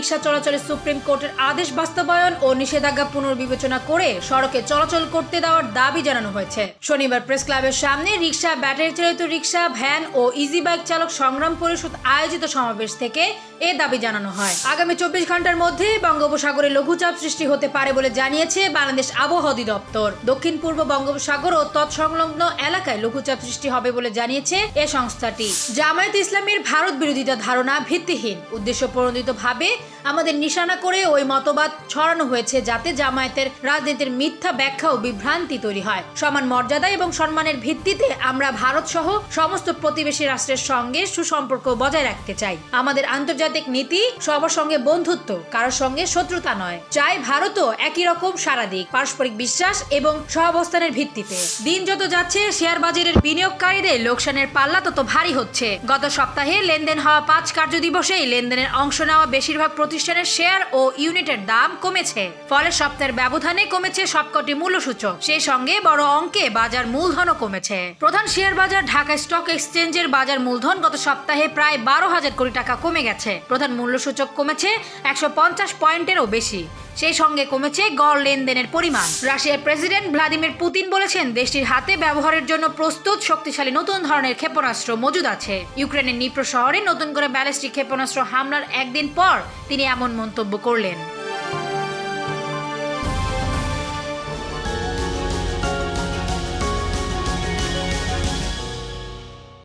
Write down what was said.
রিকশা চলাচলে সুপ্রিম কোর্টের আদেশ বাস্তবায়ন ও নিষেধাজ্ঞা পুনর্বিবেচনা করে সড়কে চলাচল করতে দেওয়ার দাবি জানানো হয়েছে। শনিবার প্রেস ক্লাবের সামনে রিকশা, ব্যাটারি চালিত রিকশা, ভ্যান ও ইজি বাইক চালক সংগ্রাম পরিষদ আয়োজিত সমাবেশ থেকে এ দাবি জানানো হয়। আগামী 24 ঘন্টার মধ্যে বঙ্গোপসাগরে লঘুচাপ সৃষ্টি হতে পারে বলে জানিয়েছে বাংলাদেশ আবহাওয়া অধিদপ্তর। দক্ষিণ পূর্ব বঙ্গোপসাগর ও তৎসংলগ্ন এলাকায় লঘুচাপ সৃষ্টি হবে বলে জানিয়েছে এ সংস্থাটি। জামায়াত ইসলামের ভারত বিরোধিতা ধারণা ভিত্তিহীন, উদ্দেশ্যপ্রণোদিতভাবে আমাদের নিশানা করে ওই মতবাদ ছড়ানো হয়েছে যাতে জামায়াতের রাজনীতির মিথ্যা ব্যাখ্যা ও বিভ্রান্তি তৈরি হয়। সমান মর্যাদা এবং সম্মানের ভিত্তিতে আমরা ভারত সহ সমস্ত প্রতিবেশী রাষ্ট্রের সঙ্গে সুসম্পর্ক বজায় রাখতে চাই। আমাদের আন্তর্জাতিক নীতি সবার সঙ্গে বন্ধুত্ব, কারোর সঙ্গে শত্রুতা নয়। চাই ভারতও একই রকম সারা দিক, পারস্পরিক বিশ্বাস এবং সহাবস্থানের ভিত্তিতে। দিন যত যাচ্ছে শেয়ার বাজারের বিনিয়োগকারীদের লোকসানের পাল্লা তত ভারী হচ্ছে। গত সপ্তাহে লেনদেন হওয়া 5 কার্যদিবসেই লেনদেনের অংশ নেওয়া বেশিরভাগ প্রতিষ্ঠানের শেয়ার ও ইউনিটের দাম কমেছে। ফলে সপ্তাহের ব্যবধানে কমেছে সবকটি মূল্যসূচক। সেই সঙ্গে বড় অঙ্কে বাজার মূলধনও কমেছে। প্রধান শেয়ার বাজার ঢাকা স্টক এক্সচেঞ্জের বাজার মূলধন গত সপ্তাহে প্রায় 12,000 কোটি টাকা কমে গেছে। প্রধান মূল্যসূচক কমেছে 150 পয়েন্টেরও বেশি। সেই সঙ্গে কমেছে গড় লেনদেনের পরিমাণ। রাশিয়ার প্রেসিডেন্ট ভ্লাদিমির পুতিন বলেছেন দেশটির হাতে ব্যবহারের জন্য প্রস্তুত শক্তিশালী নতুন ধরনের ক্ষেপণাস্ত্র মজুদ আছে। ইউক্রেনের নিপ্রো শহরে নতুন করে ব্যালিস্টিক ক্ষেপণাস্ত্র হামলার একদিন পর তিনি এমন মন্তব্য করলেন।